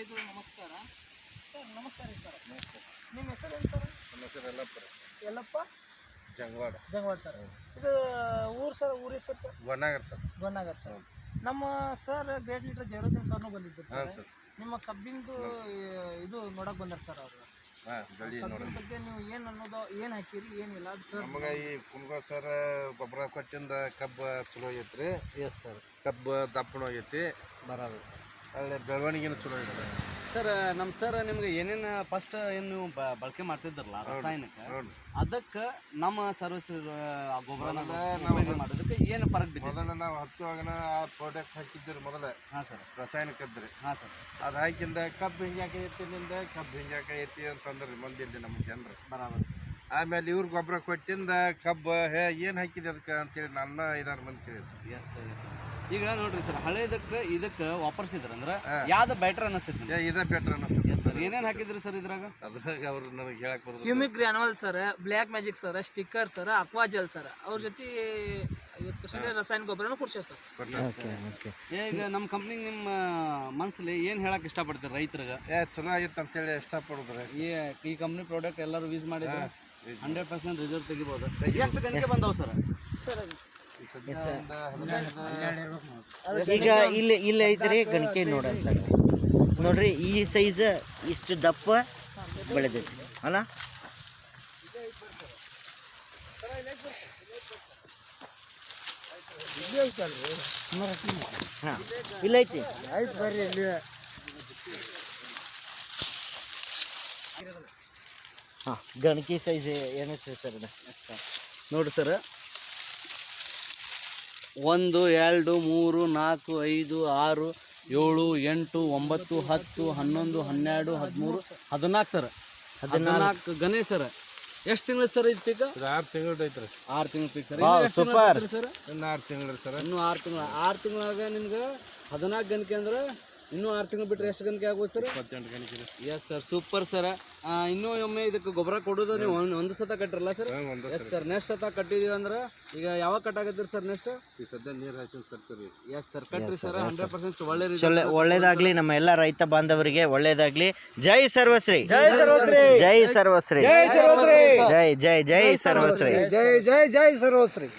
ರೈತರು ನಮಸ್ಕಾರ ಸರ್. ನಮಸ್ಕಾರ ರೀ ಸರ್. ನಿಮ್ಮ ಹೆಸರೇನು ಸರ್? ನಮ್ಮ ಹೆಸರು ಯಲ್ಲಪ್ಪ. ಯಲ್ಲಪ್ಪ ಜಂಗವಾಡ ಸರ್. ಇದು ಊರು ಸರ್, ಊರ ಹೆಸರು ಸರ್? ಗೊಣ್ಣಾಗರ್ ಸರ್. ಗೊಣ್ಣಾಗರ್ ಸರ್. ನಮ್ಮ ಸರ್ ಬೇಟ್ ಲೀಟರ್ ಜೈರೋದಿನ್ ಸರ್ನು ಬಂದಿದ್ದರು ಸರ್. ನಿಮ್ಮ ಕಬ್ಬಿಂದು ಇದು ನೋಡಕ್ ಬಂದಾರ ಸರ್ ಅವರು. ಕಬ್ಬಿನ ಬಗ್ಗೆ ನೀವು ಏನು ಅನ್ನೋದು, ಏನು ಹಾಕಿರಿ ಏನಿಲ್ಲ ಅದು ಸರ್? ನಮಗೆ ಈ ಕುಲ್ಗೋ ಸರ್ ಗೊಬ್ಬರ ಕೊಟ್ಟಿಂದ ಕಬ್ಬು ಚಲೋ ಆಗೈತ್ರಿ. Yes sir. ಕಬ್ಬು ದಪ್ಪಣ ಆಗೈತಿ, ಬರೋದು ಅಲ್ಲಿ ಬೆಳವಣಿಗೆನೂ ಚಲೋ ಐತೆ ಸರ್. ನಮ್ಮ ಸರ್ ನಿಮ್ಗೆ ಏನೇನು ಫಸ್ಟ್ ಏನು ನೀವು ಬಳಕೆ ಮಾಡ್ತಿದ್ರಲ್ಲ ರಾಸಾಯನಿಕ, ಅದಕ್ಕೆ ನಮ್ಮ ಸರ್ವಿಸ್ ಗೊಬ್ಬರನ ಮಾಡೋದಕ್ಕೆ ಏನು ಫರಕ್ ಬಿದ್ದಿದೆ? ಮೊದಲು ನಾವು ಹಚ್ಚುವಾಗನ ಆ ಪ್ರಾಡಕ್ಟ್ ಹಾಕಿದ್ರಿ ಮೊದಲ. ಹಾಂ ಸರ್. ರಾಸಾಯನಿಕ ಇದ್ರಿ. ಹಾಂ ಸರ್. ಅದು ಹಾಕಿಂದ ಕಬ್ಬು ಹಿಂಗಾಕೈತಿ, ಕಬ್ಬು ಹಿಂಗಾಕೈತಿ ಅಂತಂದ್ರಿ ಮಂದಿಲ್ಲಿ ನಮ್ಮ ಜನರು. ಬರಾಬರ್. ಆಮೇಲೆ ಇವ್ರು ಗೊಬ್ಬರ ಕೊಟ್ಟಿಂದ ಕಬ್ಬು ಏನು ಹಾಕಿದೆ ಅದಕ್ಕೆ ಅಂತೇಳಿ ನನ್ನ 5-6 ಮಂದಿ ಕೇಳಿದ್ರು. Yes sir, yes sir. ಈಗ ನೋಡ್ರಿ ಸರ್, ಹಳೇದಕ್ಕೆ ಇದಕ್ಕೆ ವಾಪರ್ಸಿದ್ರ ಅಂದ್ರೆ ಯಾವ್ದು ಬೆಟರ್ ಅನ್ನಿಸ್ತೈತಿ? ಇದೇ ಬೆಟ್ರ್ ಅನ್ನಿಸ್ತದೆ. Yes sir. ಏನೇನು ಹಾಕಿದ್ರಿ ಸರ್ ಇದ್ರಾಗ? ಅದ್ರಾಗ ಅವ್ರು ನನಗೆ ಹೇಳಕ್ ಬರೋದು humic granular sir, black magic sir, sticker sir, aquagel sir, ಅವ್ರ ಜೊತೆ 50% ರಾಸಾಯನಿಕ ಗೊಬ್ಬರನೂ ಕೊಡ್ಸೇವೆ ಸರ್. ಈಗ ನಮ್ಮ ಕಂಪ್ನಿಗೆ ನಿಮ್ಮ ಮನ್ಸಲ್ಲಿ ಏನು ಹೇಳಕ್ ಇಷ್ಟಪಡ್ತೀರಿ ರೈತರಿಗೆ? ಚಲೋ ಆಗಿತ್ತು ಅಂತೇಳಿ ಇಷ್ಟಪಡಿದ್ರೆ ಈ ಕಂಪ್ನಿ ಪ್ರಾಡಕ್ಟ್ ಎಲ್ಲರೂ ಯೂಸ್ ಮಾಡಿದ್ರೆ 100% ರಿಸಲ್ಟ್ ತೆಗಿಬೋದು. ಎಷ್ಟು ಗಂಟೆ ಬಂದವು ಸರ್? ಈಗ ಇಲ್ಲಿ ಐತ್ರಿ ಗಣಿಕೆ ನೋಡಂತ ನೋಡ್ರಿ, ಈ ಸೈಜ್ ಇಷ್ಟು ದಪ್ಪ ಬೆಳೆದೈತಿ ಅಲ್ಲ. ಹಾಂ, ಇಲ್ಲೈತಿ. ಆಯ್ತು ಬರ್ರಿ. ಇಲ್ಲಿ ಹಾಂ, ಗಣಕಿ ಸೈಜ್ ಏನಿಸ್ತದೆ ಸರ್ ಇದು? ನೋಡ್ರಿ ಸರ್, 1 2 3 4 5 6 7 8 9 10 11 12 13 14 ಸರ್. 14 ಗಣೆ ಸರ್. ಎಷ್ಟು ತಿಂಗಳು ಸರ್ ಇದು ಪೀಕ್? 6 ತಿಂಗಳು ಐತ್ರಿ. 6 ತಿಂಗಳು ಪೀಕ್ ಸರ್. ಸೂಪರ್ ಸರ್ ಇನ್ನು 6 ತಿಂಗಳು ಸರ್. ಇನ್ನೂ 6 ತಿಂಗಳಾಗ ನಿಮ್ಗೆ 14 ಗಣಿಕೆ ಅಂದ್ರೆ ಇನ್ನೂ 6 ತಿಂಗಳು ಬಿಟ್ಟರೆ ಎಷ್ಟು ಗಣಿಕೆ ಆಗ್ಬೋದು ಸರ್? 28 ಗಣಿಕೆ. Yes sir, super sir. ಇನ್ನೂ ಒಮ್ಮೆ ಇದಕ್ಕೆ ಗೊಬ್ಬರ ಕೊಡೋದು ನೀವು ಒಂದು ಸತ ಕಟ್ಟಿರಲ್ಲ ಸರ್? Yes sir. ನೆಕ್ಸ್ಟ್ ಸತ ಕಟ್ಟಿದೀವಿ ಅಂದ್ರೆ ಈಗ ಯಾವಾಗ ಕಟ್ಟಾಗತ್ತೀರಿ ಸರ್ ನೆಕ್ಸ್ಟ್? ಈ ಸದ್ಯ ನೀರು ಹಾಕಿ ಕಟ್ತೀವಿ. Yes sir, ಕಟ್ರಿ sir. 100% ಒಳ್ಳೆ ಒಳ್ಳೇದಾಗ್ಲಿ ನಮ್ಮ ಎಲ್ಲ ರೈತ ಬಾಂಧವರಿಗೆ, ಒಳ್ಳೇದಾಗ್ಲಿ. ಜೈ ಸರ್ವಶ್ರೀ, ಜೈ ಸರ್ವಶ್ರೀ, ಜೈ ಸರ್ವಶ್ರೀ, ಜೈ ಸರ್ವಶ್ರೀ, ಜೈ ಜೈ ಜೈ ಸರ್ವಶ್ರೀ, ಜೈ ಜೈ ಜೈ ಸರ್ವಶ್ರೀ.